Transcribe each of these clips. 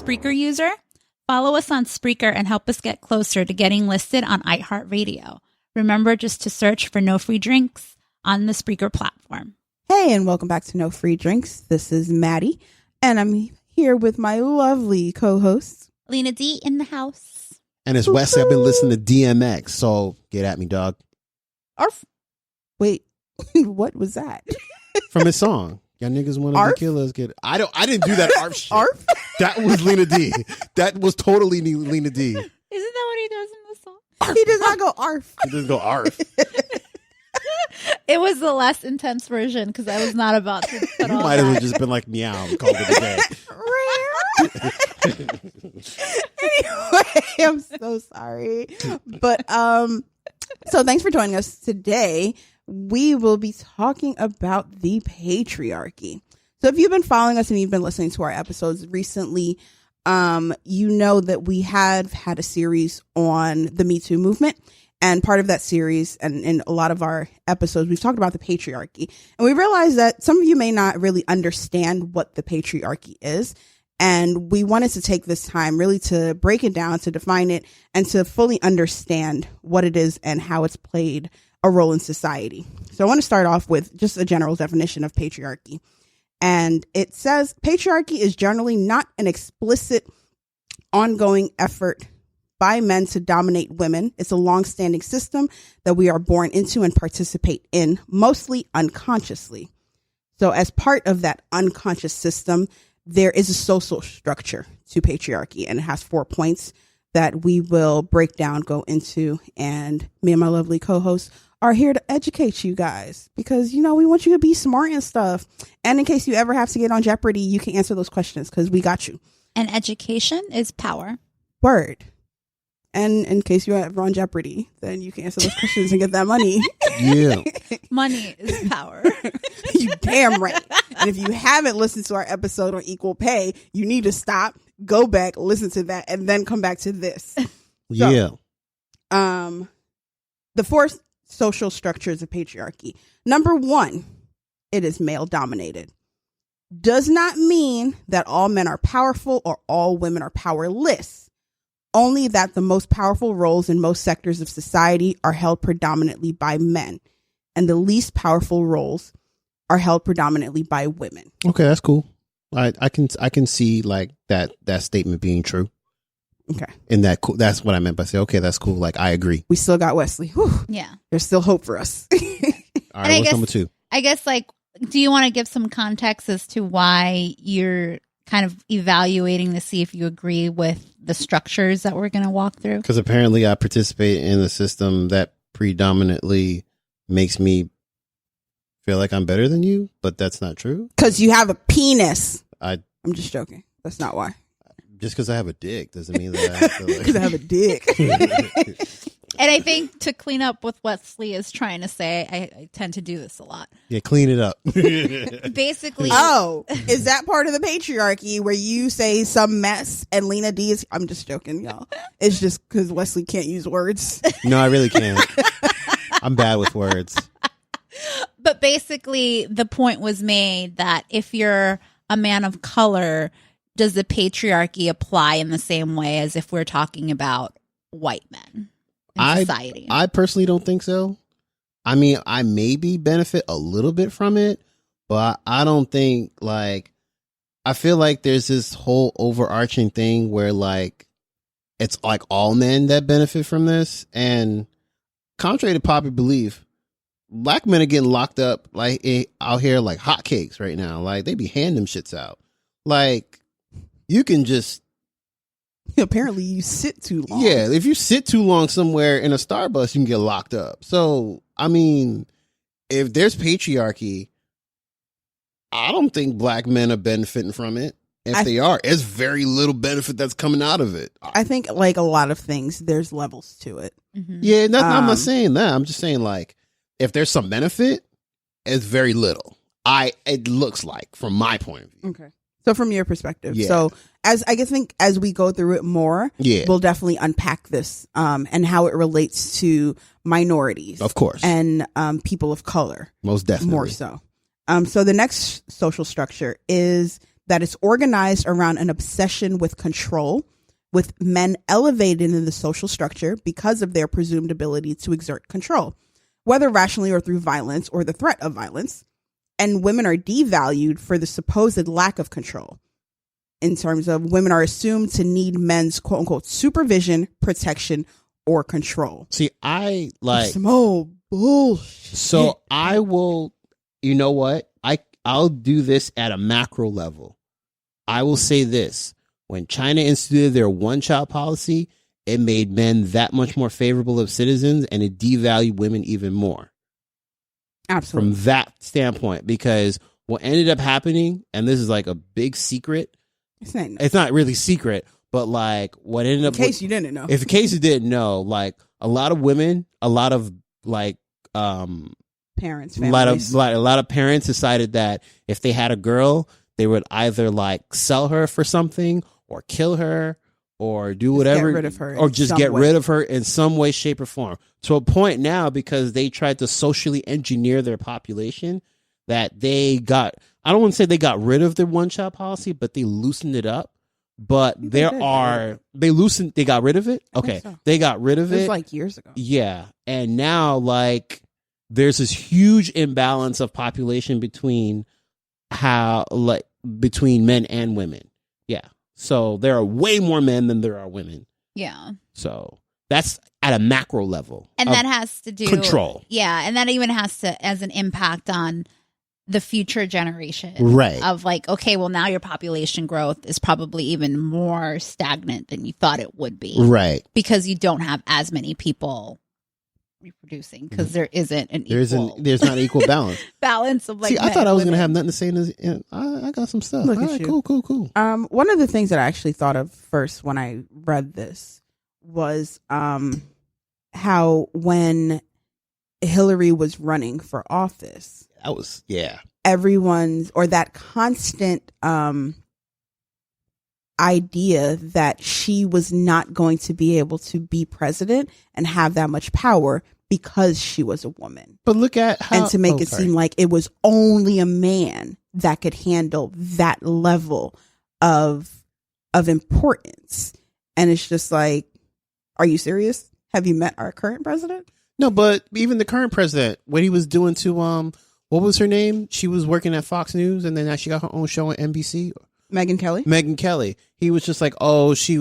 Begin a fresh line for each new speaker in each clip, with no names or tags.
Spreaker user? Follow us on Spreaker and help us get closer to getting listed on iHeartRadio. Remember just to search for No Free Drinks on the Spreaker platform.
Hey, and welcome back to No Free Drinks. This is Maddie, and I'm here with my lovely co-host,
Lena D in the house.
And it's Wesley. I've been listening to DMX, so get at me, dog.
Arf. Wait, what was that?
From his song. Y'all niggas want to kill us. I didn't do that ARF shit.
ARF?
That was Lena D. That was totally Lena D.
Isn't that what he does in the song?
He does not go ARF.
He doesn't go ARF.
It was the less intense version because I was not about to put
You
all
might have
that.
just been like meow and called it a day.
Anyway, I'm so sorry. But so thanks for joining us today. We will be talking about the patriarchy. So if you've been following us and you've been listening to our episodes recently, you know that we have had a series on the Me Too movement. And part of that series and in a lot of our episodes, we've talked about the patriarchy. And we realized that some of you may not really understand what the patriarchy is. And we wanted to take this time really to break it down, to define it, and to fully understand what it is and how it's played a role in society. So I want to start off with just a general definition of patriarchy. And it says patriarchy is generally not an explicit ongoing effort by men to dominate women. It's a long-standing system that we are born into and participate in, mostly unconsciously. So as part of that unconscious system, there is a social structure to patriarchy, and it has 4 points that we will break down, go into, and me and my lovely co-hosts are here to educate you guys because, you know, we want you to be smart and stuff. And in case you ever have to get on Jeopardy, you can answer those questions because we got you.
And education is power.
Word. And in case you're ever on Jeopardy, then you can answer those questions and get that money.
Yeah.
Money is power.
You damn right. And if you haven't listened to our episode on equal pay, you need to stop, go back, listen to that, and then come back to this.
Yeah.
So, the 4 social structures of patriarchy. Number 1, it is male dominated. Does not mean that all men are powerful or all women are powerless. Only that the most powerful roles in most sectors of society are held predominantly by men, and the least powerful roles are held predominantly by women.
Okay, that's cool. I can see like that statement being true.
Okay.
And that's what I meant by say, okay, that's cool. Like I agree.
We still got Wesley. Whew.
Yeah.
There's still hope for us.
All right, what's number 2?
I guess, like, do you want to give some context as to why you're kind of evaluating to see if you agree with the structures that we're going to walk through?
Because apparently I participate in a system that predominantly makes me feel like I'm better than you, but that's not true.
Because you have a penis.
I'm
just joking. That's not why.
Just because I have a dick doesn't mean that I have to
Because I have a dick.
And I think to clean up what Wesley is trying to say, I tend to do this a lot.
Yeah, clean it up.
Basically.
Oh, is that part of the patriarchy where you say some mess and Lena D is... I'm just joking, y'all. It's just because Wesley can't use words.
No, I really can't. I'm bad with words.
But basically, the point was made that if you're a man of color, does the patriarchy apply in the same way as if we're talking about white men in society?
I personally don't think so. I mean, I maybe benefit a little bit from it, but I don't think, like, I feel like there's this whole overarching thing where, like, it's like all men that benefit from this. And contrary to popular belief, black men are getting locked up like out here like hotcakes right now. Like, they be handing them shits out. Like, you can just...
Apparently you sit too long.
Yeah, if you sit too long somewhere in a Starbucks, you can get locked up. So, I mean, if there's patriarchy, I don't think black men are benefiting from it. If they are, there's very little benefit that's coming out of it.
I think, like a lot of things, there's levels to it.
Mm-hmm.
Yeah, I'm not saying that. I'm just saying, like, if there's some benefit, it's very little. It looks like, from my point of view.
Okay. So from your perspective.
Yeah.
So as we go through it more, we'll definitely unpack this and how it relates to minorities.
Of course.
And people of color.
Most definitely.
More so. So the next social structure is that is organized around an obsession with control, with men elevated in the social structure because of their presumed ability to exert control, whether rationally or through violence or the threat of violence. And women are devalued for the supposed lack of control. In terms of women are assumed to need men's quote unquote supervision, protection, or control.
See, I like
some old bullshit.
So I will, you know what? I'll do this at a macro level. I will say this. When China instituted their one-child policy, it made men that much more favorable of citizens, and it devalued women even more.
Absolutely.
From that standpoint, because what ended up happening, and this is like a big secret, it's not really secret, but like what ended up,
in case you didn't know,
if in case you didn't know, like a lot of women, a lot of like
parents,
a lot of parents decided that if they had a girl, they would either like sell her for something or kill her or do whatever,
get rid of her
or just get rid of her in some way, shape, or form. To a point now, because they tried to socially engineer their population, that they got, I don't want to say they got rid of their one-child policy, but they loosened it up. But they got rid of it? Okay. So. They got rid of it.
It was like years ago.
Yeah. And now, like, there's this huge imbalance of population between between men and women. Yeah. So there are way more men than there are women.
Yeah.
So that's at a macro level.
And that has to do
control.
Yeah. And that even has to, as an impact on the future generation.
Right.
Of like, okay, well, now your population growth is probably even more stagnant than you thought it would be.
Right.
Because you don't have as many people reproducing, because there isn't an
there's not equal balance
of like.
See, I thought I was going to have nothing to say in this. I got some stuff.
Look
all
at
right,
you.
Cool.
One of the things that I actually thought of first when I read this was how when Hillary was running for office,
that was
that constant idea that she was not going to be able to be president and have that much power because she was a woman.
But look at how,
and to make it seem like it was only a man that could handle that level of importance. And it's just like, are you serious? Have you met our current president?
No, but even the current president, what he was doing to what was her name? She was working at Fox News, and then now she got her own show on NBC.
Megyn Kelly.
He was just like, oh, she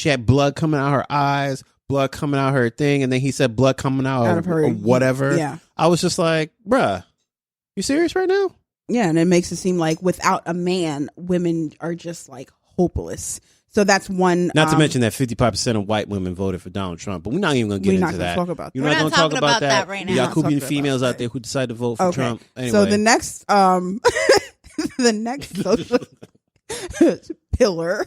had blood coming out her eyes, blood coming out her thing, and then he said blood coming out of her, or whatever.
Yeah.
I was just like, bruh, you serious right now?
Yeah, and it makes it seem like without a man, women are just like hopeless. So that's one.
Not to mention that 55% of white women voted for Donald Trump, but we're not even going to get into that.
Talk about
We're not going to talk about that
right now.
The Yakubian females out there who decide to vote for Trump. Anyway.
So the next, the next social pillar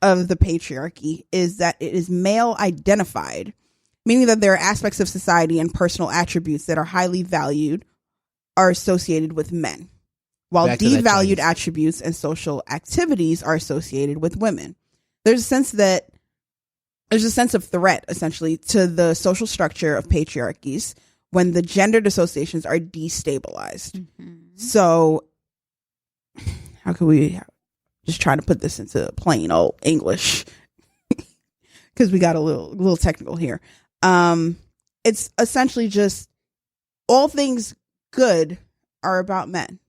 of the patriarchy is that it is male identified, meaning that there are aspects of society and personal attributes that are highly valued are associated with men, while devalued attributes and social activities are associated with women. There's a sense of threat, essentially, to the social structure of patriarchies when the gendered associations are destabilized. Mm-hmm. So how can we just try to put this into plain old English? Because we got a little technical here. It's essentially just all things good are about men,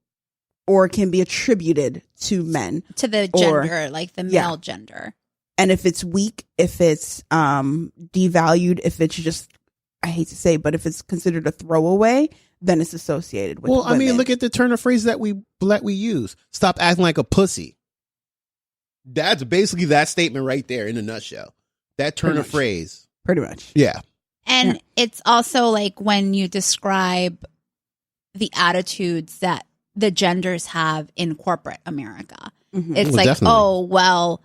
or can be attributed to men,
to the gender, like the male gender.
And if it's weak, if it's devalued, if it's just, I hate to say, but if it's considered a throwaway, then it's associated with women.
I mean, look at the turn of phrase that we use. Stop acting like a pussy. That's basically that statement right there in a nutshell. That turn of phrase.
Pretty much.
Yeah.
And it's also like when you describe the attitudes that the genders have in corporate America. Mm-hmm. It's like, definitely. Oh, well,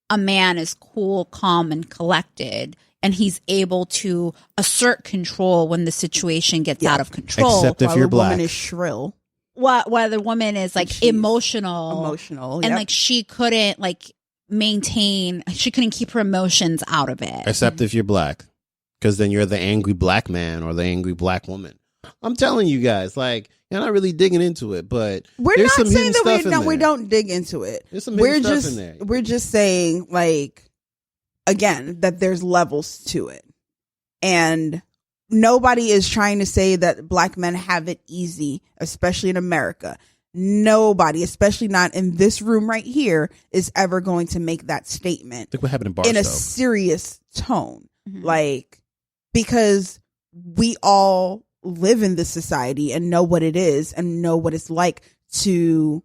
a man is cool, calm, and collected, and he's able to assert control when the situation gets out of control.
Except if you're black.
The woman is shrill.
While the woman is like emotional, and like she couldn't she couldn't keep her emotions out of it.
Except if you're black, because then you're the angry black man or the angry black woman. I'm telling you guys, like, You're not really digging into it, but
we're
there's
not
some
saying
hidden
that
stuff in
we
there.
don't dig into it.
There's some hidden stuff in there.
We're just saying, like, again, that there's levels to it. And nobody is trying to say that black men have it easy, especially in America. Nobody, especially not in this room right here, is ever going to make that statement.
Look what happened in Barstow.
In a serious tone.
Mhm.
Like, because we all live in this society and know what it is and know what it's like to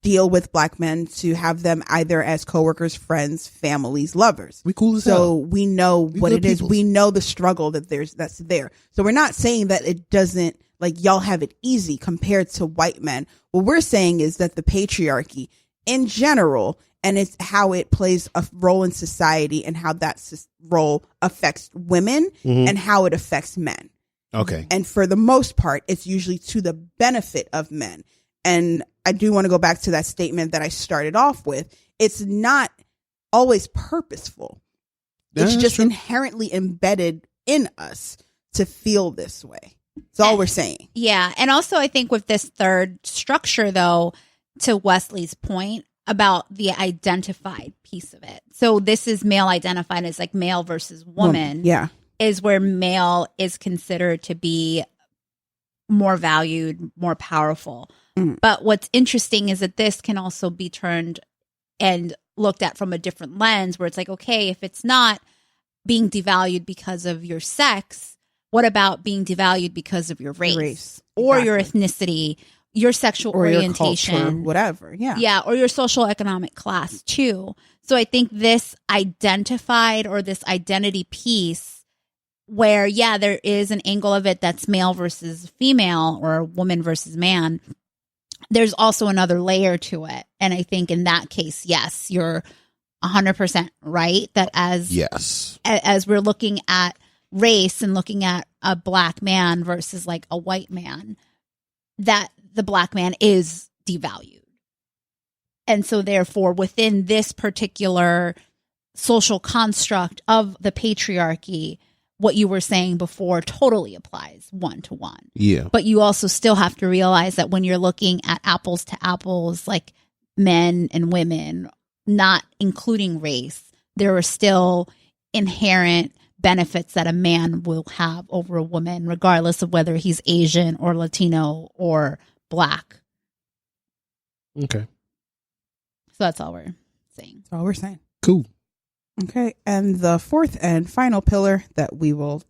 deal with black men, to have them either as coworkers, friends, families, lovers.
We cool as
so
hell.
we know what it is. We know the struggle that's there. So we're not saying that it doesn't, like, y'all have it easy compared to white men. What we're saying is that the patriarchy in general, and it's how it plays a role in society and how that role affects women and how it affects men.
Okay.
And for the most part, it's usually to the benefit of men. And I do want to go back to that statement that I started off with. It's not always purposeful. It's just inherently embedded in us to feel this way. That's all we're saying.
Yeah. And also, I think with this third structure, though, to Wesley's point about the identified piece of it. So this is male identified as like male versus woman.
Yeah.
Is where male is considered to be more valued, more powerful. But what's interesting is that this can also be turned and looked at from a different lens where it's like, okay, if it's not being devalued because of your sex, what about being devalued because of your race or your ethnicity, your sexual
or
orientation,
your culture, whatever. Yeah.
Yeah. Or your social economic class too. So I think this identified or this identity piece where, yeah, there is an angle of it that's male versus female or woman versus man. There's also another layer to it. And I think in that case, yes, you're 100% right that as we're looking at race and looking at a black man versus like a white man, that the black man is devalued. And so therefore, within this particular social construct of the patriarchy, what you were saying before totally applies 1-to-1.
Yeah.
But you also still have to realize that when you're looking at apples to apples, like men and women, not including race, there are still inherent benefits that a man will have over a woman, regardless of whether he's Asian or Latino or black.
Okay.
So that's all we're saying.
That's all we're saying.
Cool.
Okay. And the fourth and final pillar that we will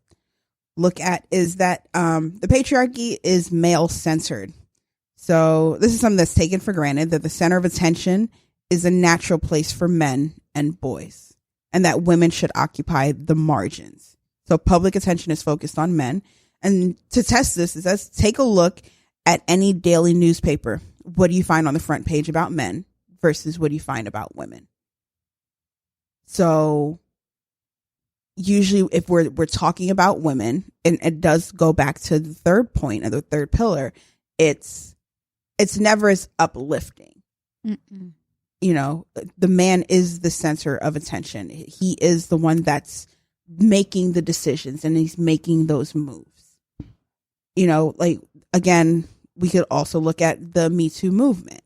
look at is that the patriarchy is male censored. So this is something that's taken for granted, that the center of attention is a natural place for men and boys, and that women should occupy the margins. So public attention is focused on men. And to test this, it says, take a look at any daily newspaper. What do you find on the front page about men versus what do you find about women? So usually if we're talking about women, and it does go back to the third point of the third pillar, it's never as uplifting.
Mm-mm.
You know, the man is the center of attention. He is the one that's making the decisions and he's making those moves. You know, like, again, we could also look at the Me Too movement.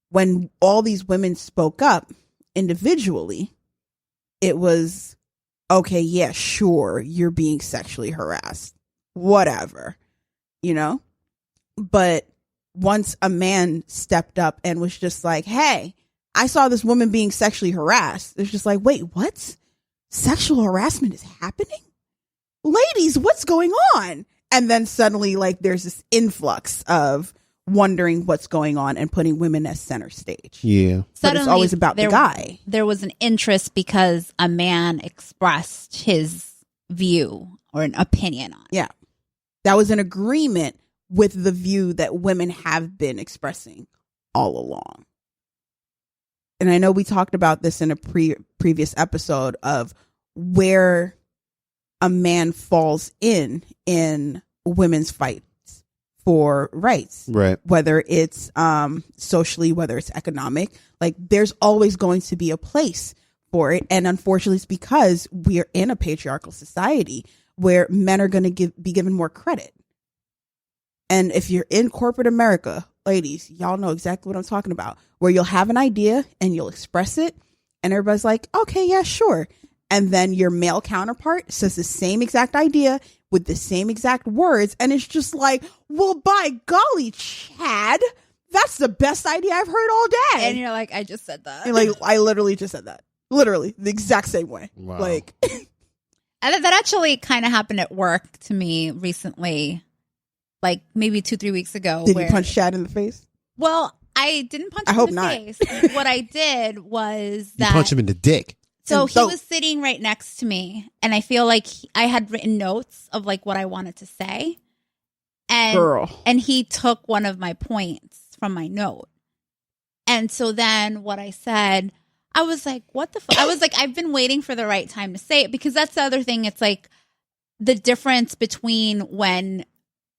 When all these women spoke up individually, it was, okay, yeah, sure, you're being sexually harassed, whatever, you know? But once a man stepped up and was just like, hey, I saw this woman being sexually harassed, it's just like, wait, what? Sexual harassment is happening? Ladies, what's going on? And then suddenly, like, there's this influx of wondering what's going on and putting women as center stage.
Yeah.
But it's always about the guy.
There was an interest because a man expressed his view or an opinion on it.
Yeah. That was an agreement with the view that women have been expressing all along. And I know we talked about this in a previous episode of where a man falls in women's fights for rights,
right?
Whether it's socially, whether it's economic, like there's always going to be a place for it. And unfortunately, it's because we are in a patriarchal society where men are going to be given more credit. And if you're in corporate America, ladies, y'all know exactly what I'm talking about, where you'll have an idea and you'll express it and everybody's like, okay, yeah, sure. And then your male counterpart says the same exact idea with the same exact words. And it's just like, well, by golly, Chad, that's the best idea I've heard all day.
And you're like, I just said that.
And like, I literally just said that. Literally the exact same way.
Wow.
Like,
and that actually kind of happened at work to me recently, like maybe 2-3 weeks ago.
Did you punch Chad in the face?
Well, I didn't punch him in the face. What I did was that
You punch him in the dick.
So he was sitting right next to me, and I feel like I had written notes of like what I wanted to say, and he took one of my points from my note, and so then what I said, I was like, "What the fuck?" I was like, "I've been waiting for the right time to say it," because that's the other thing. It's like the difference between when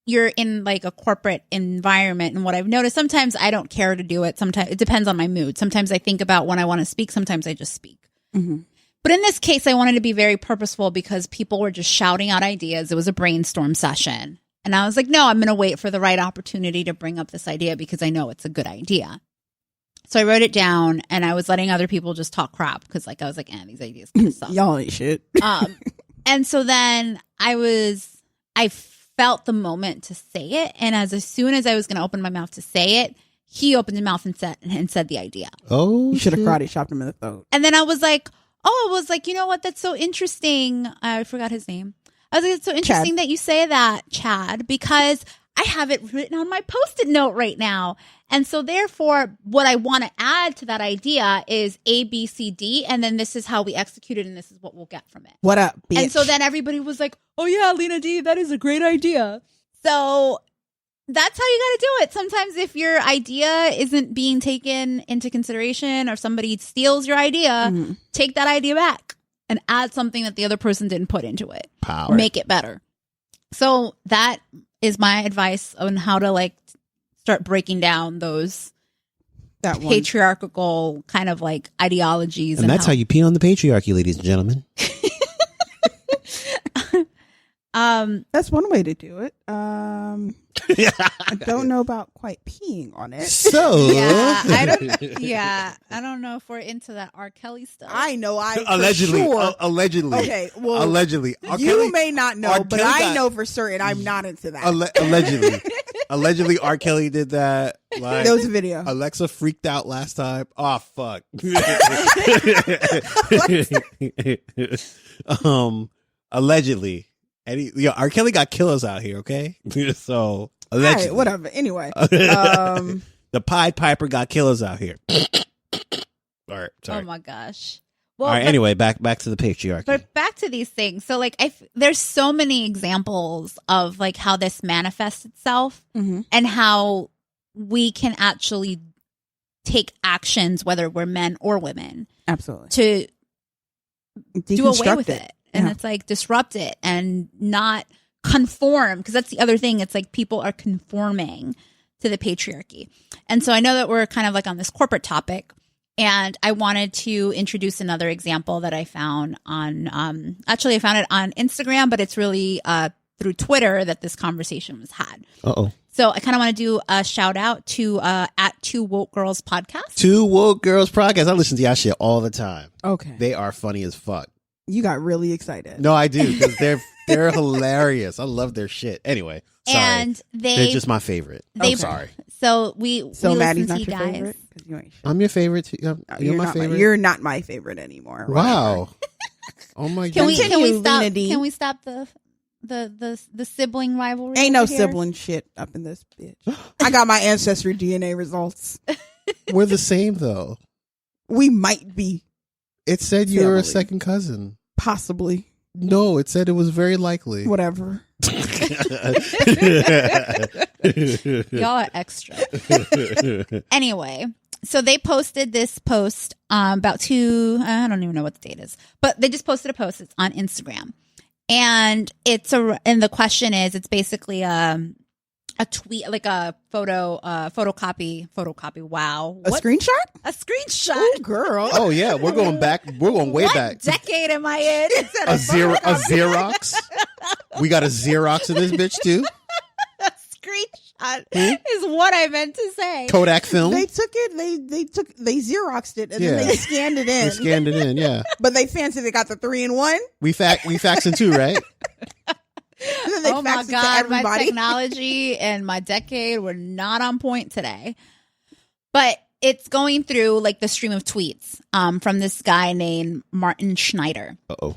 you're in like a corporate environment and what I've noticed. Sometimes I don't care to do it. Sometimes it depends on my mood. Sometimes I think about when I want to speak. Sometimes I just speak.
Mm-hmm.
But in this case, I wanted to be very purposeful because people were just shouting out ideas. It was a brainstorm session. And I was like, no, I'm going to wait for the right opportunity to bring up this idea because I know it's a good idea. So I wrote it down and I was letting other people just talk crap because like I was like, these ideas kind of suck.
Y'all ain't shit.
And so then I felt the moment to say it. And as soon as I was going to open my mouth to say it, he opened his mouth and said the idea.
Oh,
you should have karate chopped him in the throat.
And then I was like, you know what? That's so interesting. I forgot his name. I was like, it's so interesting that you say that, Chad, because I have it written on my Post-it note right now. And so therefore, what I want to add to that idea is A, B, C, D. And then this is how we execute it. And this is what we'll get from it.
What up, bitch?
And so then everybody was like, oh yeah, Lena D, that is a great idea. So that's how you got to do it. Sometimes if your idea isn't being taken into consideration or somebody steals your idea, take that idea back and add something that the other person didn't put into it.
Power.
Make it better. So that is my advice on how to like start breaking down those patriarchal kind of like ideologies.
And that's how you pee on the patriarchy, ladies and gentlemen.
That's one way to do it. I don't know about quite peeing on it.
So
I don't know if we're into that R. Kelly stuff.
I know.
Allegedly.
Okay. Well,
allegedly.
You may not know, but I know for certain I'm not into that.
Allegedly, R. Kelly did that. Like,
there was a video.
Alexa freaked out last time. Oh fuck. Allegedly. R. Kelly got killers out here, okay? So allegedly.
Right, whatever. Anyway,
the Pied Piper got killers out here. All right, sorry.
Oh my gosh. Well,
all right. Anyway, back to the patriarchy.
But back to these things. So, like, there's so many examples of like how this manifests itself and how we can actually take actions, whether we're men or women,
absolutely,
to do away with it. And
yeah.
It's like disrupt it and not conform, because that's the other thing. It's like people are conforming to the patriarchy. And so I know that we're kind of like on this corporate topic, and I wanted to introduce another example that I found on, actually I found it on Instagram, but it's really through Twitter that this conversation was had.
Uh-oh.
So I kind of want to do a shout out to at 2 Woke Girls podcast.
2 Woke Girls podcast. I listen to y'all shit all the time.
Okay.
They are funny as fuck.
You got really excited.
No, I do, because they're hilarious. I love their shit. Anyway, sorry.
And they're
just my favorite. I'm sorry.
So we
Maddie's
listen
not
to you
your
guys.
favorite? You ain't shit.
I'm your favorite. Too. You're my favorite.
You're not my favorite anymore.
Wow. Oh my god.
Can we stop?
Lena D.
Can we stop the sibling rivalry?
Ain't no
over here?
sibling shit up in this bitch. I got my ancestry DNA results.
We're the same though.
We might be.
It said you were a
Family.
second cousin.
Possibly.
No, it said it was very likely.
Whatever.
Y'all are extra. Anyway, so they posted this post about I don't even know what the date is, but they just posted a post. It's on Instagram, and and the question is, it's basically a tweet, like a photocopy. Wow,
A screenshot?
A screenshot.
Oh, girl.
Oh yeah, we're going back. We're going way
What
back.
decade am I in?
A Xerox. We got a Xerox in this bitch too.
A screenshot. God, is what I meant to say.
Kodak film.
They took it. They Xeroxed it and then they scanned it in.
They scanned it in, yeah.
But they fancy they got the 3-in-1.
We faxing too, right?
Oh my God, my technology and my decade were not on point today. But it's going through like the stream of tweets from this guy named Martin Schneider.
Uh-oh.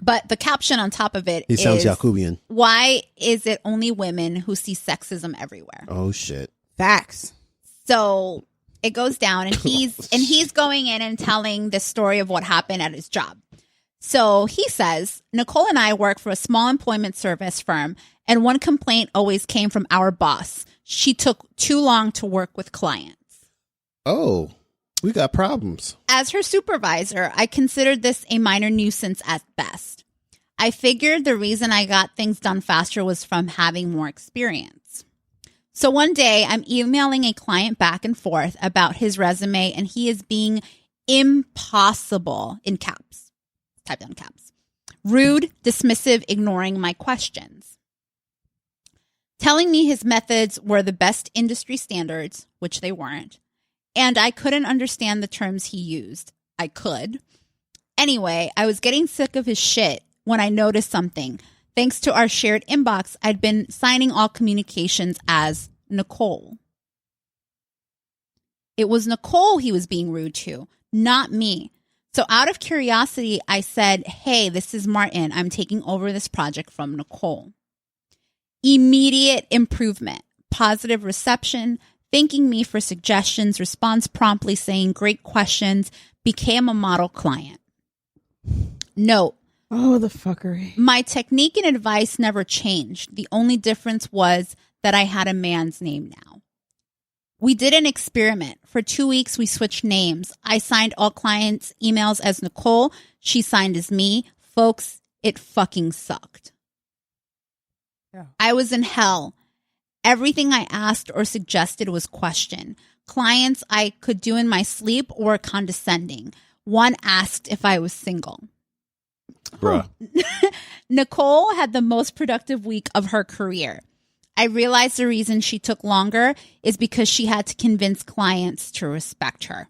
But the caption on top of it
He sounds Jacobian.
Why is it only women who see sexism everywhere?
Oh shit.
Facts.
So it goes down and he's going in and telling the story of what happened at his job. So he says, Nicole and I work for a small employment service firm, and one complaint always came from our boss. She took too long to work with clients.
Oh, we got problems.
As her supervisor, I considered this a minor nuisance at best. I figured the reason I got things done faster was from having more experience. So one day, I'm emailing a client back and forth about his resume, and he is being impossible in caps. Typed on caps. Rude, dismissive, ignoring my questions. Telling me his methods were the best industry standards, which they weren't, and I couldn't understand the terms he used. I could. Anyway, I was getting sick of his shit when I noticed something. Thanks to our shared inbox, I'd been signing all communications as Nicole. It was Nicole he was being rude to, not me. So out of curiosity, I said, hey, this is Martin. I'm taking over this project from Nicole. Immediate improvement, positive reception, thanking me for suggestions, response promptly saying great questions, became a model client. Note.
Oh, the fuckery.
My technique and advice never changed. The only difference was that I had a man's name now. We did an experiment. For 2 weeks, we switched names. I signed all clients' emails as Nicole. She signed as me. Folks, it fucking sucked. Yeah. I was in hell. Everything I asked or suggested was questioned. Clients I could do in my sleep were condescending. One asked if I was single.
Bruh.
Nicole had the most productive week of her career. I realized the reason she took longer is because she had to convince clients to respect her.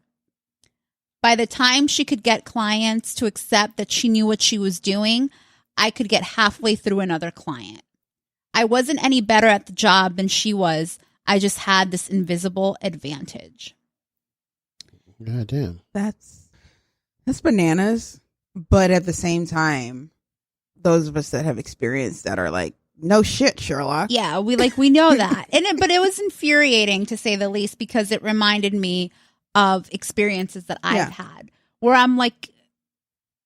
By the time she could get clients to accept that she knew what she was doing, I could get halfway through another client. I wasn't any better at the job than she was. I just had this invisible advantage.
God damn.
That's bananas. But at the same time, those of us that have experienced that are like, no shit, Sherlock.
Yeah, we know that. But it was infuriating to say the least because it reminded me of experiences that I've had where I'm like,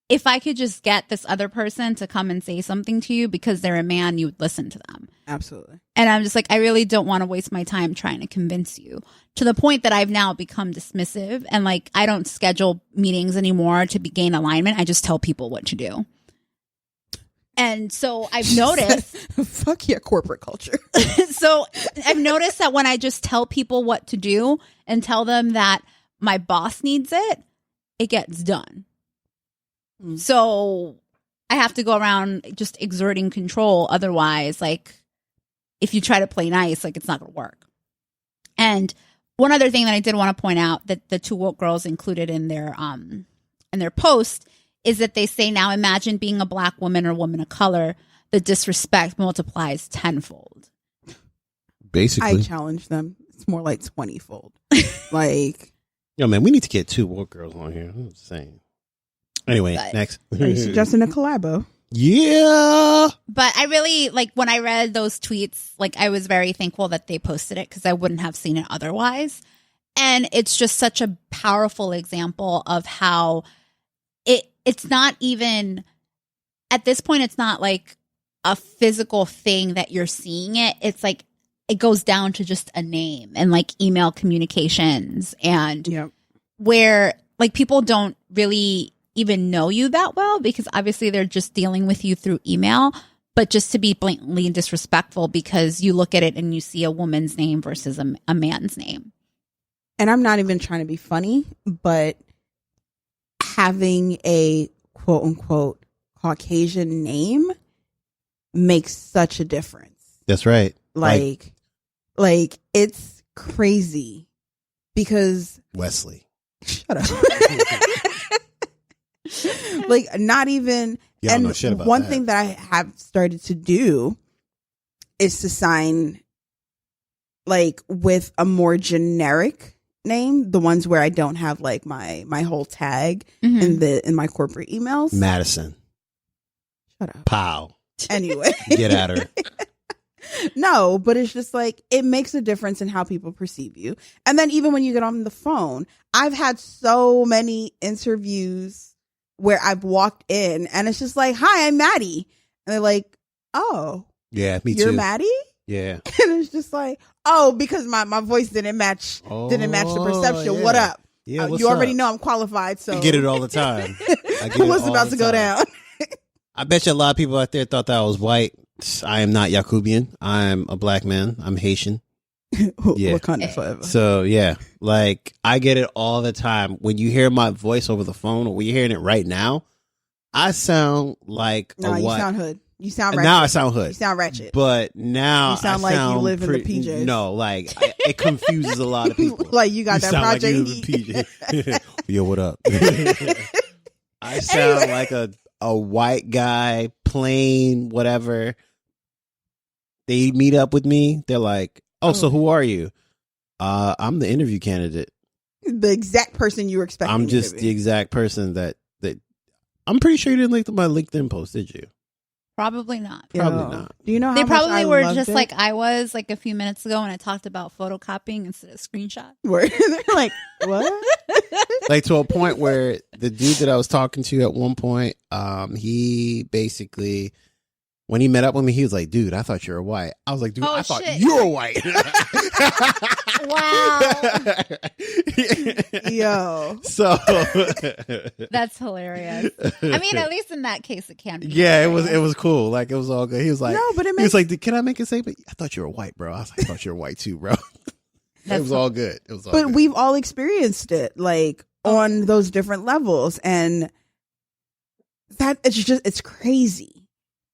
if I could just get this other person to come and say something to you because they're a man, you would listen to them.
Absolutely.
And I'm just like, I really don't want to waste my time trying to convince you, to the point that I've now become dismissive and like I don't schedule meetings anymore to gain alignment. I just tell people what to do. And so I've noticed.
Fuck yeah, corporate culture.
So I've noticed that when I just tell people what to do and tell them that my boss needs it, it gets done. Mm. So I have to go around just exerting control. Otherwise, like, if you try to play nice, like, it's not going to work. And one other thing that I did want to point out that the two woke girls included in their post is that they say, now imagine being a black woman or woman of color, the disrespect multiplies tenfold.
Basically.
I challenge them. It's more like 20-fold. Like,
yo, man, we need to get two woke girls on here. I'm just saying. Anyway, next.
Are you suggesting a collabo?
Yeah.
But I really, like, when I read those tweets, like, I was very thankful that they posted it because I wouldn't have seen it otherwise. And it's just such a powerful example of how it's not even, at this point, it's not like a physical thing that you're seeing it. It's like, it goes down to just a name and like email communications and where like people don't really even know you that well because obviously they're just dealing with you through email, but just to be blatantly disrespectful because you look at it and you see a woman's name versus a man's name.
And I'm not even trying to be funny, but having a quote unquote Caucasian name makes such a difference.
That's right.
Like Like, it's crazy because
Wesley.
shut up. Like, not even.
Y'all
and
know shit about
one
that.
thing that I have started to do is to sign like with a more generic name, the ones where I don't have like my whole tag in my corporate emails.
Madison.
Shut up.
Pow.
Anyway.
Get at her.
No, but it's just like, it makes a difference in how people perceive you. And then even when you get on the phone, I've had so many interviews where I've walked in and it's just like, hi, I'm Maddie. And they're like, oh,
Yeah, me
you're
too.
Maddie?
Yeah.
And it's just like, oh, because my voice didn't match the perception.
yeah.
What up?
Yeah, what's
you already
up?
know I'm qualified, so
I get it all the time. I get it
what's
all
about
the
to go
time.
down?
I bet you a lot of people out there thought that I was white. I am not Yakubian. I'm a black man. I'm Haitian. Yeah.
Wakanda forever.
So yeah, like I get it all the time. When you hear my voice over the phone, or when you're hearing it right now, I sound like
No,
a
you
white.
sound hood. You sound ratchet.
Now I sound hood.
You sound ratchet.
But now
You sound
I
like you live in the
pretty-
PJs.
No, like it confuses a lot of people.
Like you got that
sound like
project
you live in
heat.
PJ. Yo, what up? I sound like a white guy, plain, whatever. They meet up with me. They're like, "Oh, so who are you?" I'm the interview candidate.
The exact person you were expecting.
I'm
me
just
to be.
the exact person that. I'm pretty sure you didn't like my LinkedIn post, did you?
Probably not.
Probably
Yo,
not.
Do you know how
They
much
probably
I
were
loved
just
it?
like I was like a few minutes ago when I talked about photocopying instead of screenshot.
Where they're like, what?
Like to a point where the dude that I was talking to at one point, he basically, when he met up with me, he was like, "Dude, I thought you were white." I was like, "Dude,
Oh,
I thought
shit.
you were white."
Wow.
Yo.
So
That's hilarious. I mean, at least in that case, it can be.
yeah, it
hilarious.
was cool. Like it was all good. He was like,
No, but it
he was
makes
like, "Can I make a statement?" I thought you were white, bro. I was like, "I thought you were white too, bro." It
That's
was all good. It was all
but
good.
we've all experienced it like on those different levels, and that it's crazy.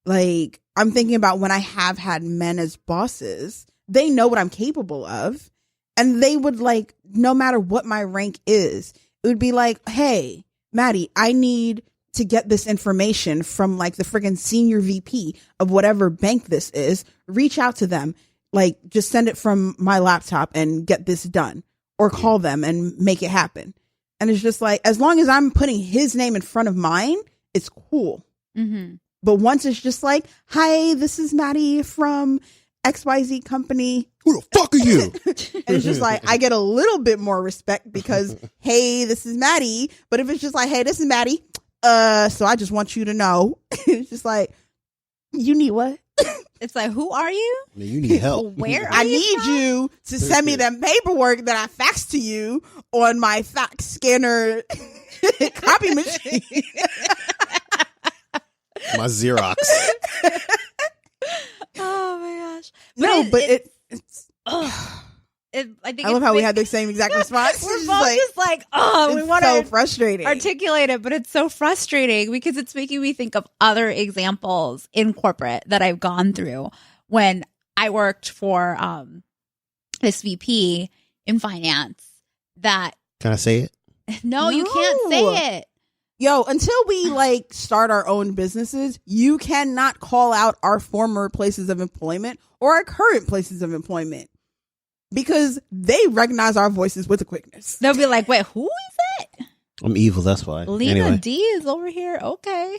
Like, I'm thinking about when I have had men as bosses, they know what I'm capable of, and they would like, no matter what my rank is, it would be like, "Hey, Maddie, I need to get this information from like the friggin' senior VP of whatever bank this is. Reach out to them. Like, just send it from my laptop and get this done, or call them and make it happen." And it's just like, as long as I'm putting his name in front of mine, it's cool.
Mm-hmm.
But once it's just like, "Hi, this is Maddie from XYZ company."
Who the fuck are you?
And it's just like, I get a little bit more respect because, "Hey, this is Maddie." But if it's just like, "Hey, this is Maddie. So I just want you to know." It's just like, you need what?
It's like, who are you?
Man, you need help.
Where are
I
you
need
from?
you to send me them paperwork that I faxed to you on my fax scanner copy machine.
My Xerox.
Oh my gosh!
No, but it's
I think
I love
it's
how we
big-
had the same exact response.
We're
It's
both just like, we
it's
want
so
to
frustrating.
articulate it, but it's so frustrating because it's making me think of other examples in corporate that I've gone through when I worked for this VP in finance. That
Can I say it?
no, you can't say it.
Yo, until we like start our own businesses, you cannot call out our former places of employment or our current places of employment because they recognize our voices with a quickness.
They'll be like, "Wait, who is it?"
I'm evil. That's why.
Lena
Anyway.
D is over here. Okay,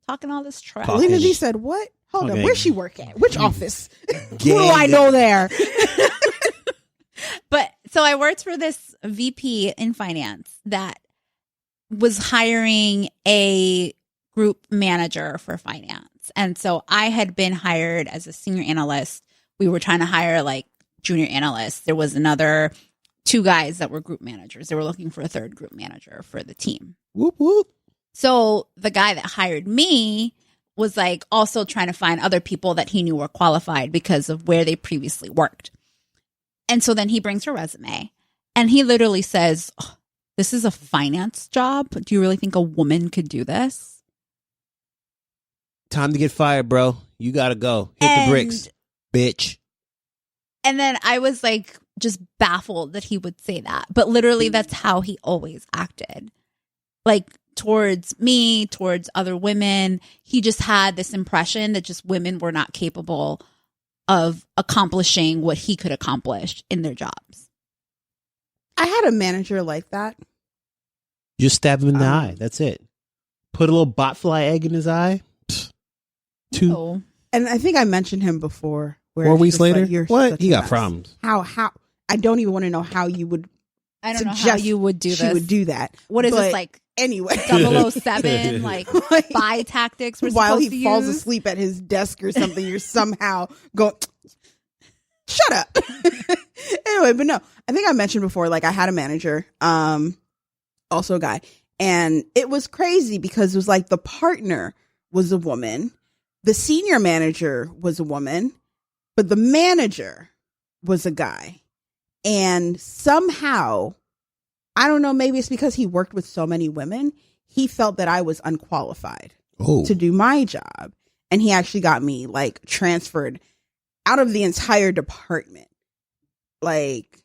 talking all this trash.
Talking.
Lena D said, "What? Hold
Okay.
on, where's she work at? Which office? Who do
Gang.
I know there?"
But so I worked for this VP in finance that was hiring a group manager for finance. And so I had been hired as a senior analyst. We were trying to hire like junior analysts. There was another 2 guys that were group managers. They were looking for a third group manager for the team.
Whoop whoop.
So the guy that hired me was like also trying to find other people that he knew were qualified because of where they previously worked. And so then he brings her resume and he literally says, "Oh, this is a finance job. Do you really think a woman could do this?"
Time to get fired, bro. You gotta go. Hit
And-
the bricks, bitch.
And then I was like just baffled that he would say that. But literally that's how he always acted. Like towards me, towards other women. He just had this impression that just women were not capable of accomplishing what he could accomplish in their jobs.
I had a manager like that.
Just stab him in the eye. That's it. Put a little botfly egg in his eye. Two.
Oh.
And I think I mentioned him before.
4 weeks later?
Like, you're
what?
such
He
a
got
mess.
problems.
How? I don't even want to know how you would.
I don't know how
suggest
you would do
she
this.
would do that.
What is
But
this like?
Anyway,
007 like spy tactics we're
while
supposed
he
to
falls
use?
asleep at his desk or something, you're somehow going, shut up. Anyway, but no, I think I mentioned before, like I had a manager, also a guy, and it was crazy because it was like the partner was a woman, the senior manager was a woman, but the manager was a guy. And somehow, I don't know, maybe it's because he worked with so many women, he felt that I was unqualified to do my job. And he actually got me like transferred out of the entire department. Like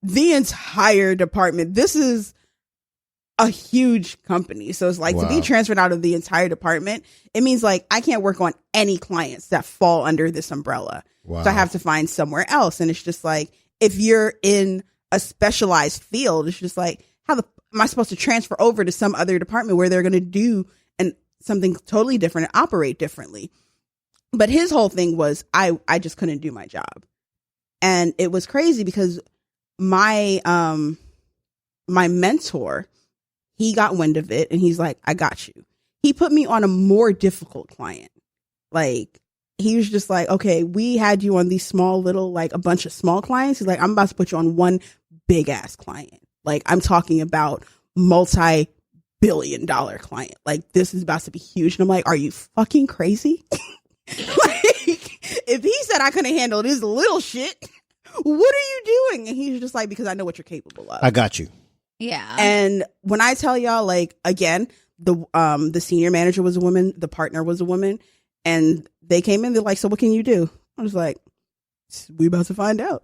the entire department. This is a huge company. So it's like to be transferred out of the entire department, it means like I can't work on any clients that fall under this umbrella.
Wow.
So I have to find somewhere else. And it's just like, if you're in a specialized field, it's just like, how the am I supposed to transfer over to some other department where they're going to do something totally different and operate differently? But his whole thing was I just couldn't do my job. And it was crazy because my mentor, he got wind of it and he's like, I got you. He put me on a more difficult client. Like, he was just like, okay, we had you on these small little, like a bunch of small clients. He's like, I'm about to put you on one big ass client. Like, I'm talking about multi-billion-dollar client. Like, this is about to be huge. And I'm like, are you fucking crazy? Like, if he said I couldn't handle this little shit, what are you doing? And he's just like, because I know what you're capable of.
I got you.
Yeah.
And when I tell y'all, like, again, the senior manager was a woman, the partner was a woman, and they came in, they're like, so what can you do? I was like, we about to find out.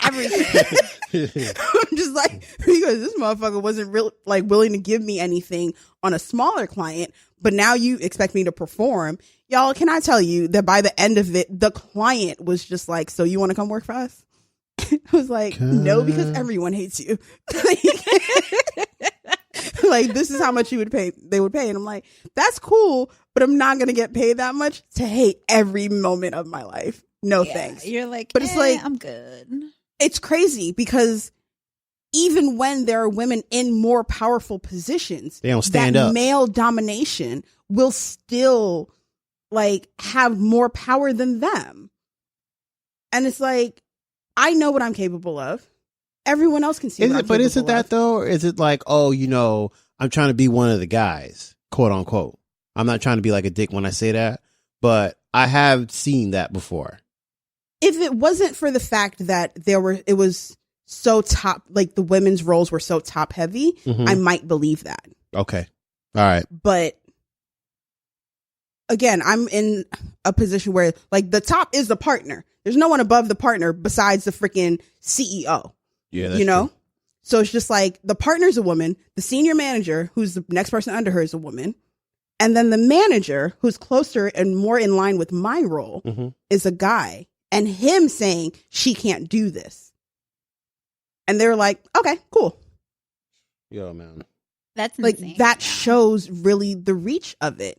Everything. I'm just like, because this motherfucker wasn't real, like willing to give me anything on a smaller client, but now you expect me to perform. Y'all, can I tell you that by the end of it, the client was just like, so you want to come work for us? I was like, no, because everyone hates you. Like, this is how much they would pay. And I'm like, that's cool, but I'm not going to get paid that much to hate every moment of my life. No, thanks.
You're like,
but it's like,
I'm good.
It's crazy because even when there are women in more powerful positions,
they don't stand up.
Male domination will still like have more power than them. And it's like, I know what I'm capable of. Everyone else can see what I'm capable of.
But is it that though? Or is it like, oh, you know, I'm trying to be one of the guys, quote unquote. I'm not trying to be like a dick when I say that, but I have seen that before.
If it wasn't for the fact that it was so top, like the women's roles were so top heavy, I might believe that.
Okay. All right.
But again, I'm in a position where like the top is the partner. There's no one above the partner besides the freaking CEO.
Yeah, that's
you know?
true.
So it's just like the partner's a woman, the senior manager, who's the next person under her, is a woman. And then the manager, who's closer and more in line with my role, is a guy. And him saying she can't do this. And they're like, okay, cool.
Yo, man.
That's
like
insane.
that shows really the reach of it.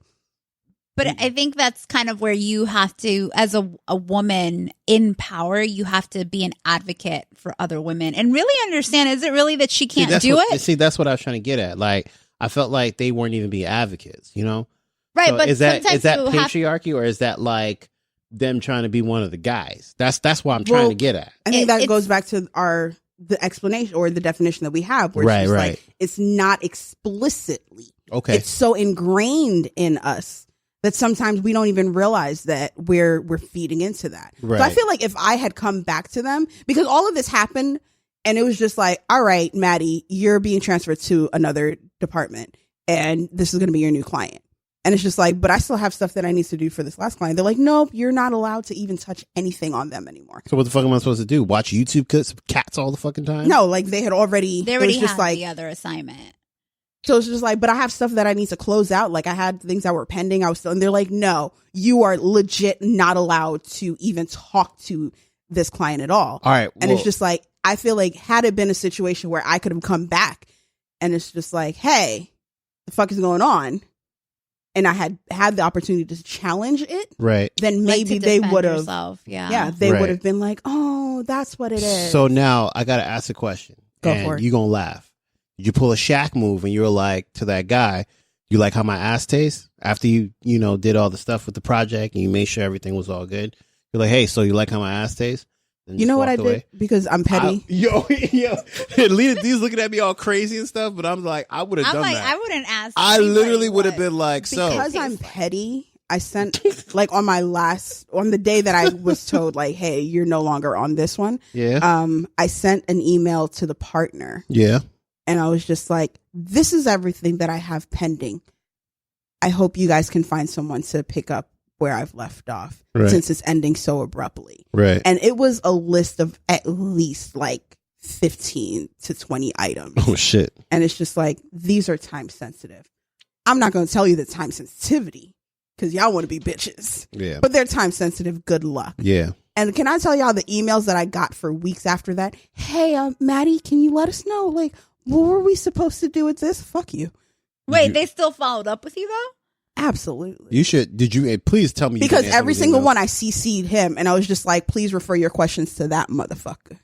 But I think that's kind of where you have to, as a woman in power, you have to be an advocate for other women and really understand, is it really that she can't do it?
See, that's what I was trying to get at. Like, I felt like they weren't even being advocates, you know?
Right,
So
but
is that
sometimes you
patriarchy or is that like them trying to be one of the guys? That's what I'm trying to get at.
I think that goes back to the explanation or the definition that we have, where it's just like it's not explicitly.
Okay.
It's so ingrained in us that sometimes we don't even realize that we're feeding into that.
Right.
So I feel like if I had come back to them, because all of this happened and it was just like, all right, Maddie, you're being transferred to another department and this is going to be your new client. And it's just like, but I still have stuff that I need to do for this last client. They're like, nope, you're not allowed to even touch anything on them anymore.
So what the fuck am I supposed to do? Watch YouTube clips of cats all the fucking time?
No, like they already
had
like,
the other assignment.
So it's just like, but I have stuff that I need to close out. Like I had things that were pending. I was still, and they're like, no, you are legit not allowed to even talk to this client at all.
All right.
And it's just like, I feel like had it been a situation where I could have come back and it's just like, hey, the fuck is going on? And I had the opportunity to challenge it,
right?
Then maybe
like
they would have, they
right.
would have been like, "Oh, that's what it is."
So now I got to ask a question,
Go for it.
You're gonna laugh. Did you pull a Shaq move and you were like to that guy, "You like how my ass tastes?" After you did all the stuff with the project and you made sure everything was all good, you're like, "Hey, so you like how my ass tastes?"
You know what I did? Because I'm petty.
Yo, Lena D's looking at me all crazy and stuff, but I'm like, I would have done that.
I wouldn't ask.
I literally would have been like,
because I'm petty. I sent like on the day that I was told like, hey, you're no longer on this one.
Yeah.
I sent an email to the partner.
Yeah.
And I was just like, this is everything that I have pending. I hope you guys can find someone to pick up where I've left off, right, since it's ending so abruptly.
Right.
And it was a list of at least like 15 to 20 items.
Oh shit.
And it's just like, these are time sensitive. I'm not going to tell you the time sensitivity because y'all want to be bitches.
Yeah.
But they're time sensitive. Good luck.
Yeah.
And can I tell y'all the emails that I got for weeks after that? Hey, Maddie, can you let us know? Like, what were we supposed to do with this? Fuck you.
Wait, they still followed up with you though?
Absolutely.
You should. Did you? Please tell me.
Because every single one I CC'd him, and I was just like, please refer your questions to that motherfucker.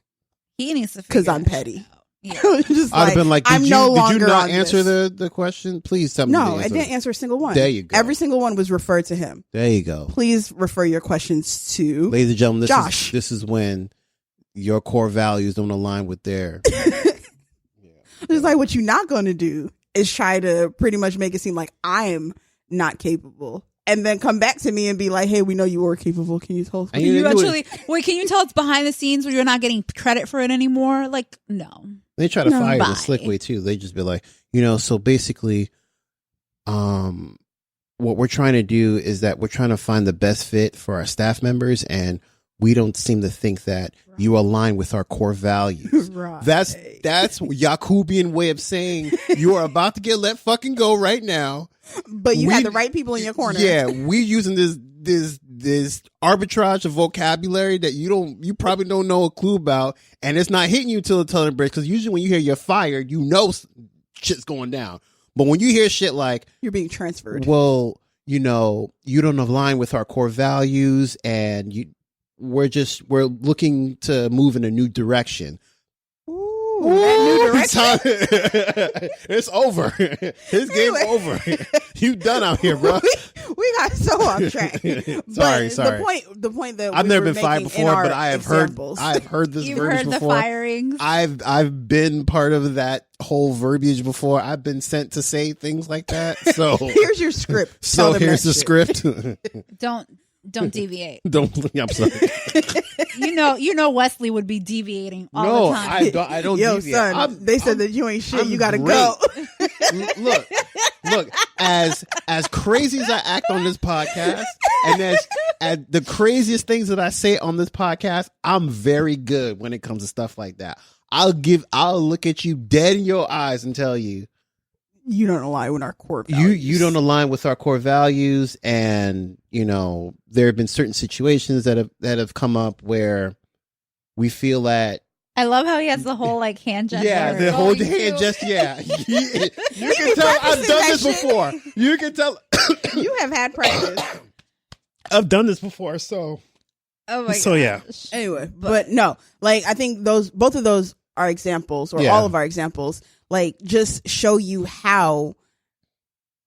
He needs to.
Because I'm petty.
Yeah.
Just
I'd have been like,
I'm no longer
did you not
on
answer
this.
the question? Please tell me.
No, I didn't answer a single one.
There you go.
Every single one was referred to him.
There you go.
Please refer your questions to
ladies and gentlemen.
Josh.
This is when your core values don't align with their.
It's like what you're not going to do is try to pretty much make it seem like I'm not capable, and then come back to me and be like, "Hey, we know you were capable. Can you tell us?"
Can you tell it's behind the scenes where you're not getting credit for it anymore? Like, no.
They try to fire the slick way too. They just be like, so basically, what we're trying to do is that we're trying to find the best fit for our staff members, and we don't seem to think that you align with our core values.
Right.
That's Yakubian way of saying you are about to get let fucking go right now.
But you had the right people in your corner.
Yeah, we using this arbitrage of vocabulary that you probably don't know a clue about, and it's not hitting you till the tongue breaks. Because usually when you hear you're fired, shit's going down. But when you hear shit like
you're being transferred,
well, you don't align with our core values, and we're looking to move in a new direction.
Ooh, that new direction.
It's over. It's game over. You done out here, bro.
We got so off track.
sorry.
The point that
I've never been fired before, but I have heard this
You've
verbiage
heard
before.
The firings.
I've been part of that whole verbiage before. I've been sent to say things like that. So
here's your script.
So here's the script.
Don't deviate.
I'm sorry.
You know Wesley would be deviating all the time.
No, I don't
Yo,
deviate.
son, they said that you ain't shit. You gotta
great.
go.
Look, as crazy as I act on this podcast, and as the craziest things that I say on this podcast, I'm very good when it comes to stuff like that. I'll look at you dead in your eyes and tell you,
you don't align with our core values.
You don't align with our core values, and there have been certain situations that have come up where we feel that.
I love how he has the whole hand gesture.
Yeah, the whole hand gesture. Yeah, you can tell I've done this before. You can tell
you have had practice.
I've done this before, so.
Oh my
so
gosh.
Yeah.
Anyway, but no, I think both of those are examples, or all of our examples, just show you how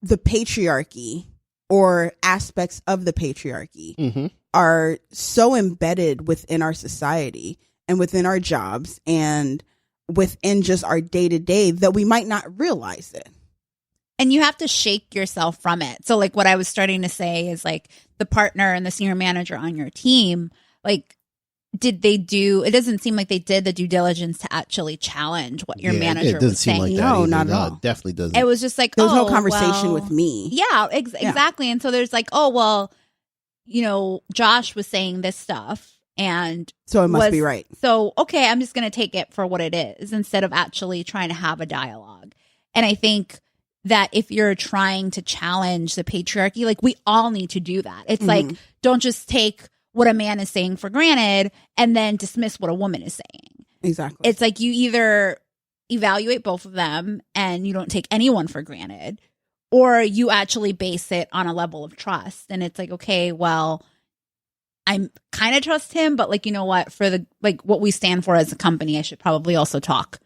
the patriarchy or aspects of the patriarchy are so embedded within our society and within our jobs and within just our day to day that we might not realize it.
And you have to shake yourself from it. So what I was starting to say is the partner and the senior manager on your team, did they do? It doesn't seem like they did the due diligence to actually challenge what your manager
it doesn't
was
seem
saying.
like that
No,
either.
not at
No,
all.
it definitely doesn't.
It was just like,
There was no
oh,
conversation
well,
with me.
Yeah, exactly. And so there's like, oh, well, Josh was saying this stuff. And
So it must be right.
So, okay, I'm just going to take it for what it is instead of actually trying to have a dialogue. And I think that if you're trying to challenge the patriarchy, like we all need to do that. It's like, don't just take what a man is saying for granted and then dismiss what a woman is saying.
Exactly.
It's like you either evaluate both of them and you don't take anyone for granted, or you actually base it on a level of trust. And it's like, okay, well, I kind of trust him, but like, you know what, for the what we stand for as a company, I should probably also talk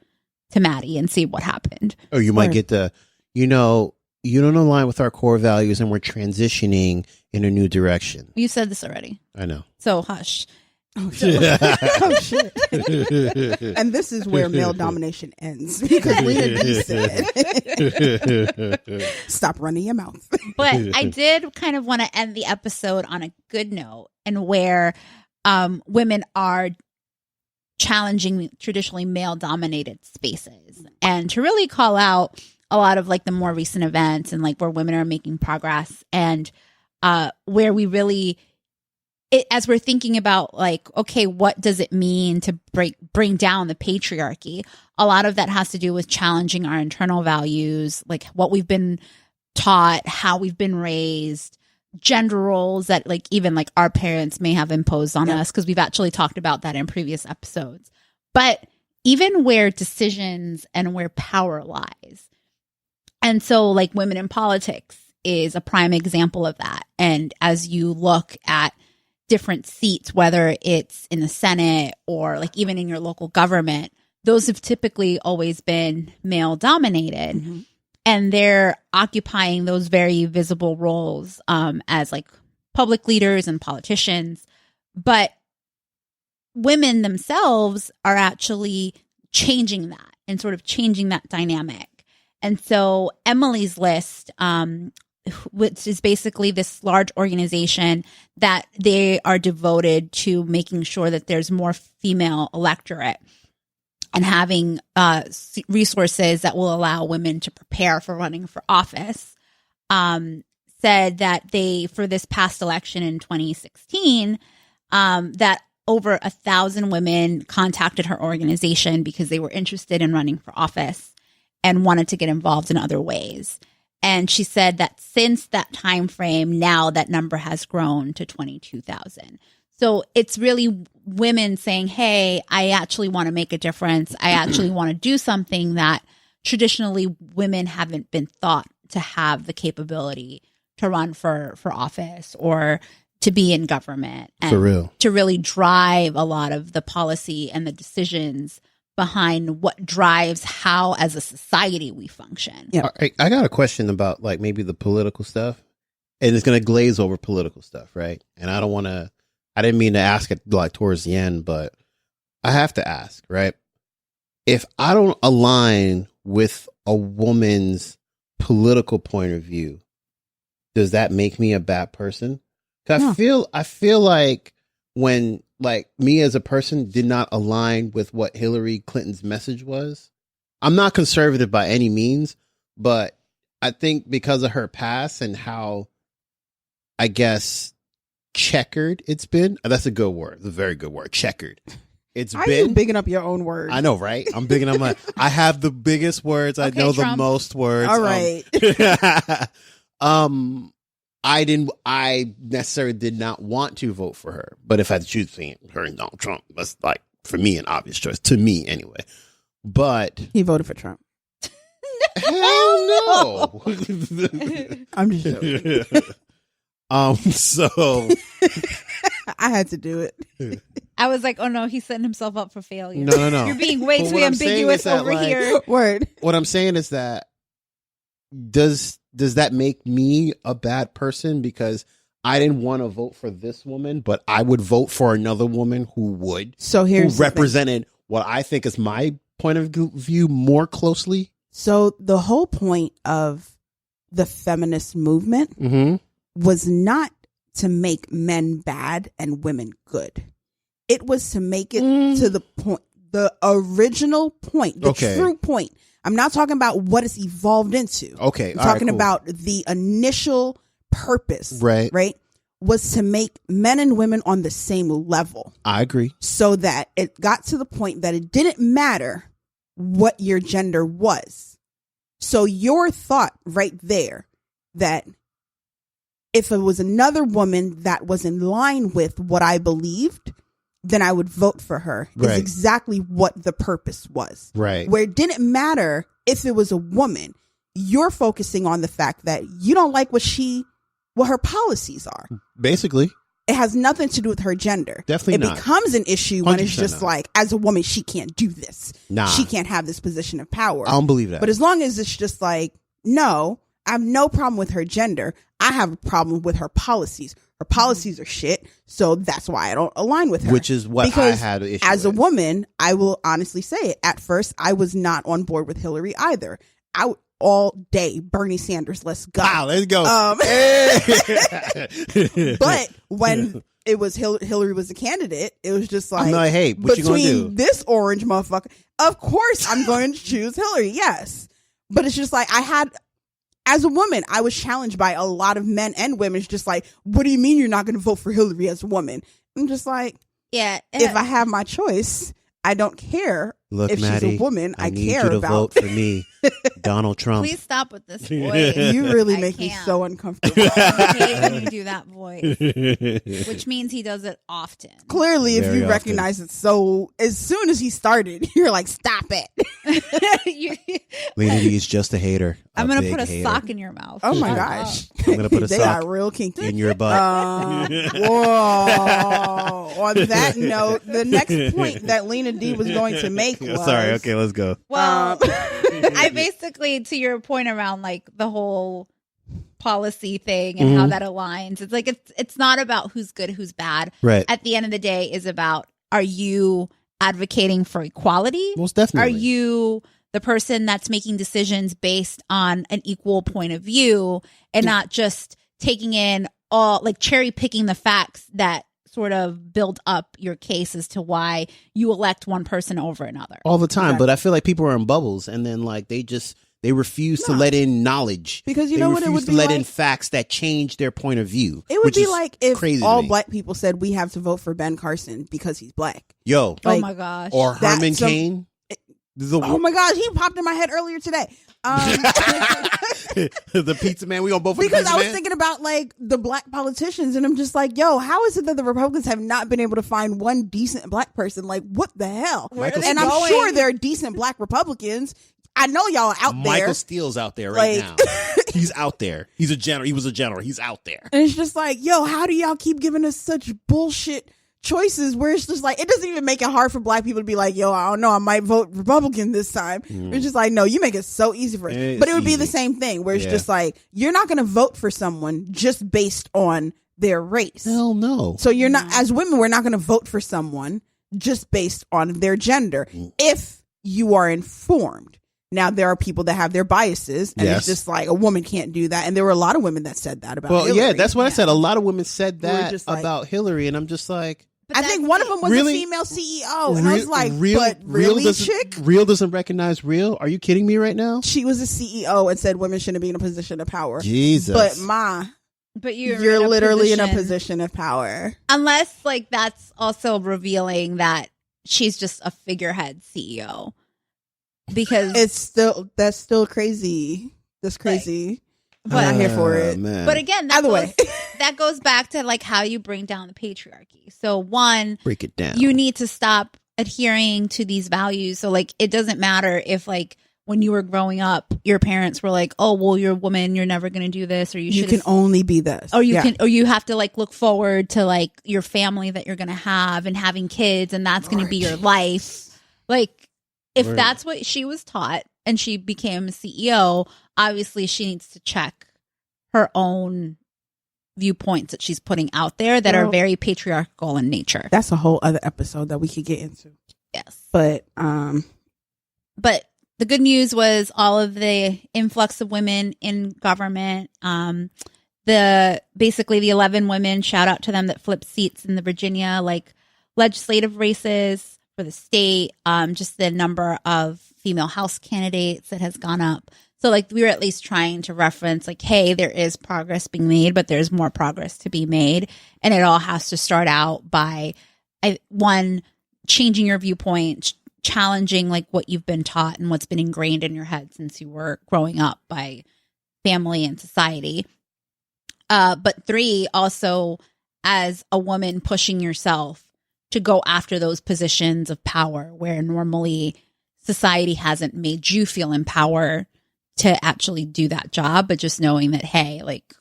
to Maddie and see what happened.
Or you might get the, you don't align with our core values and we're transitioning in a new direction.
You said this already.
I know.
So hush.
Oh shit. Oh shit. And this is where male domination ends because Lena D said, stop running your mouth.
But I did kind of want to end the episode on a good note, and where women are challenging traditionally male dominated spaces, and to really call out a lot of like the more recent events and like where women are making progress, and where we really, as we're thinking about like, okay, what does it mean to bring down the patriarchy? A lot of that has to do with challenging our internal values, like what we've been taught, how we've been raised, gender roles that like even like our parents may have imposed on us, because we've actually talked about that in previous episodes. But even where decisions and where power lies. And so like women in politics is a prime example of that. And as you look at different seats, whether it's in the Senate or like even in your local government, those have typically always been male dominated. Mm-hmm. And they're occupying those very visible roles as like public leaders and politicians. But women themselves are actually changing that and sort of changing that dynamic. And so Emily's List, which is basically this large organization that they are devoted to making sure that there's more female electorate and having resources that will allow women to prepare for running for office, said that they, for this past election in 2016, that over 1,000 women contacted her organization because they were interested in running for office and wanted to get involved in other ways. And she said that since that time frame, now that number has grown to 22,000. So it's really women saying, hey, I actually want to make a difference. I actually want to do something that traditionally women haven't been thought to have the capability to run for office or to be in government. And
for real.
To really drive a lot of the policy and the decisions behind what drives how as a society we function.
Yeah.
I got a question about like maybe the political stuff, and it's going to glaze over political stuff, right? And I didn't mean to ask it like towards the end, but I have to ask, right? If I don't align with a woman's political point of view, does that make me a bad person? 'Cause I feel like when like me as a person did not align with what Hillary Clinton's message was. I'm not conservative by any means, but I think because of her past and how, I guess, checkered it's been. That's a good word. It's a very good word. Checkered. It's
Are
been
you bigging up your own words?
I know, right? I'm bigging up I have the biggest words. I know
Trump.
the most words.
All right.
I necessarily did not want to vote for her, but if I had to choose between her and Donald Trump, that's like for me an obvious choice, to me anyway. But
he voted for Trump.
Hell no.
I'm just joking.
So
I had to do it.
I was like, oh no, he's setting himself up for failure.
No.
You're being way
But
too
what I'm saying
ambiguous
is that,
over
like,
here.
Word.
what I'm saying is that does that make me a bad person because I didn't want to vote for this woman, but I would vote for another woman who would,
So here's
who
the
represented what I think is my point of view more closely.
So the whole point of the feminist movement was not to make men bad and women good. It was to make it to the point, the original point, the true point. I'm not talking about what it's evolved into.
Okay.
I'm talking about the initial purpose.
Right.
Right. Was to make men and women on the same level.
I agree.
So that it got to the point that it didn't matter what your gender was. So your thought right there that if it was another woman that was in line with what I believed, then I would vote for her is exactly what the purpose was.
Right.
Where it didn't matter if it was a woman. You're focusing on the fact that you don't like what her policies are.
Basically.
It has nothing to do with her gender.
Definitely not.
It becomes an issue when it's just
not.
like, as a woman, she can't do this.
Nah.
She can't have this position of power.
I don't believe that.
But as long as it's just like, no, I have no problem with her gender. I have a problem with her policies. Her policies are shit. So that's why I don't align with her.
Which is what
because
I had an issue
as a
with.
woman, I will honestly say it. At first, I was not on board with Hillary either. All day, Bernie Sanders, let's go.
Wow, let's go.
But when it was Hillary was the candidate, it was just like,
I'm like, hey, what you gonna do?
Between this orange motherfucker, of course I'm going to choose Hillary, yes. But it's just like, as a woman, I was challenged by a lot of men and women. It's just like, what do you mean you're not going to vote for Hillary as a woman? I'm just like,
yeah.
If I have my choice, I don't care.
Look,
if
Maddie,
she's a woman, I
need
care
you to
about.
vote for me, Donald Trump.
Please stop with this voice.
You really
I
make me
can't.
so uncomfortable.
I hate when you do that voice, which means he does it often.
Clearly, if
Very
you
often.
recognize it, so as soon as he started, you're like, stop it.
Lady D is just a hater.
I'm going to
big
put a
hater.
sock in your mouth.
Oh my
Shut
gosh.
up.
I'm gonna put a
They
sock
are real kinky.
in your butt.
Whoa. On that note, the next point that Lena D was going to make was.
Sorry. Okay, let's go.
Well, I basically, to your point around like the whole policy thing and how that aligns, it's like it's not about who's good, who's bad.
Right.
At the end of the day, is about, are you advocating for equality?
Most definitely.
Are you the person that's making decisions based on an equal point of view and not just taking in all, like cherry picking the facts that sort of build up your case as to why you elect one person over another?
all the time?
Exactly.
But I feel like people are in bubbles, and then like they refuse to let in knowledge
Because you
they
know what it
refuse
would
to
be
let in
like?
facts that change their point of view.
It would
which
be
is
like if
crazy to
all
me.
black people said we have to vote for Ben Carson because he's black.
Yo,
Oh
Like,
my gosh.
or
that's
Herman
some-
Cain.
Oh my gosh, he popped in my head earlier today.
The pizza man. We gonna vote for the
Because
pizza
I was
man?
thinking about like the black politicians, and I'm just like, yo, how is it that the Republicans have not been able to find one decent black person? Like, what the hell?
Where are they
And I'm
going?
sure there are decent black Republicans. I know y'all are out
Michael
there.
Steele's out there right
Like-
now. He's out there. He's a general. He was a general. He's out there.
And it's just like, yo, how do y'all keep giving us such bullshit choices where it's just like, it doesn't even make it hard for black people to be like, yo, I don't know, I might vote Republican this time. It's just like, no, you make it so easy for us.
It's
But it would be the
easy.
same thing where it's
Yeah.
just like, you're not going to vote for someone just based on their race.
Hell no.
So you're not, as women, we're not going to vote for someone just based on their gender if you are informed. Now, there are people that have their biases, and
Yes.
it's just like a woman can't do that. And there were a lot of women that said that about
Well,
Hillary.
yeah, that's what I said. A lot of women said
We're
that
just like-
about Hillary, and I'm just like,
But
I
that's
think one of
the-
them was
Really?
a female CEO, and I was like,
real,
but
real
really,
doesn't,
chick?
real doesn't recognize real? Are you kidding me right now?
She was a CEO and said women shouldn't be in a position of power.
Jesus.
But
But you're
literally in a position of power.
Unless like that's also revealing that she's just a figurehead CEO. Because
That's still crazy. That's crazy.
but
I'm not here for it.
Man.
but again, that
Either way.
that goes back to like how you bring down the patriarchy. So one,
break it down.
you need to stop adhering to these values. So like it doesn't matter if like when you were growing up, your parents were like, "Oh, well, you're a woman, you're never going to do this," or
You
should
can only be this.
or you
Yeah.
can or you have to like look forward to like your family that you're going to have and having kids, and that's going to be your life. Like if
Right.
that's what she was taught and she became a CEO, obviously she needs to check her own viewpoints that she's putting out there that are
Well-
very patriarchal in nature.
That's a whole other episode that we could get into.
Yes.
But
But the good news was all of the influx of women in government. The 11 women, shout out to them that flipped seats in the Virginia, like legislative races for the state, just the number of female House candidates that has gone up. So like we were at least trying to reference like, hey, there is progress being made, but there's more progress to be made. And it all has to start out by one, changing your viewpoint, challenging like what you've been taught and what's been ingrained in your head since you were growing up by family and society. But 3, also as a woman pushing yourself to go after those positions of power where normally society hasn't made you feel empowered to actually do that job, but just knowing that, hey, like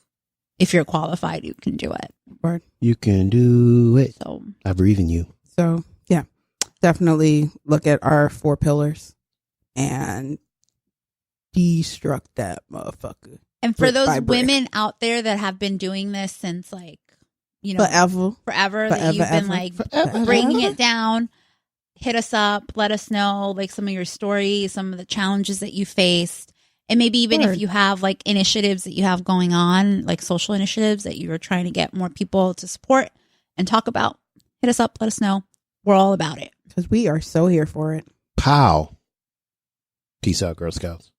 if you're qualified, you can do it.
Word.
You can do it.
So
I believe in you.
So yeah, definitely look at our 4 pillars and destruct that motherfucker.
And for
Brick
those
by brick.
women out there that have been doing this since like, you know, forever that you've been like breaking it down, hit us up, let us know like some of your stories, some of the challenges that you faced. And maybe even if you have like initiatives that you have going on, like social initiatives that you are trying to get more people to support and talk about, hit us up, let us know. We're all about it.
Because we are so here for it.
Pow. Peace out, Girl Scouts.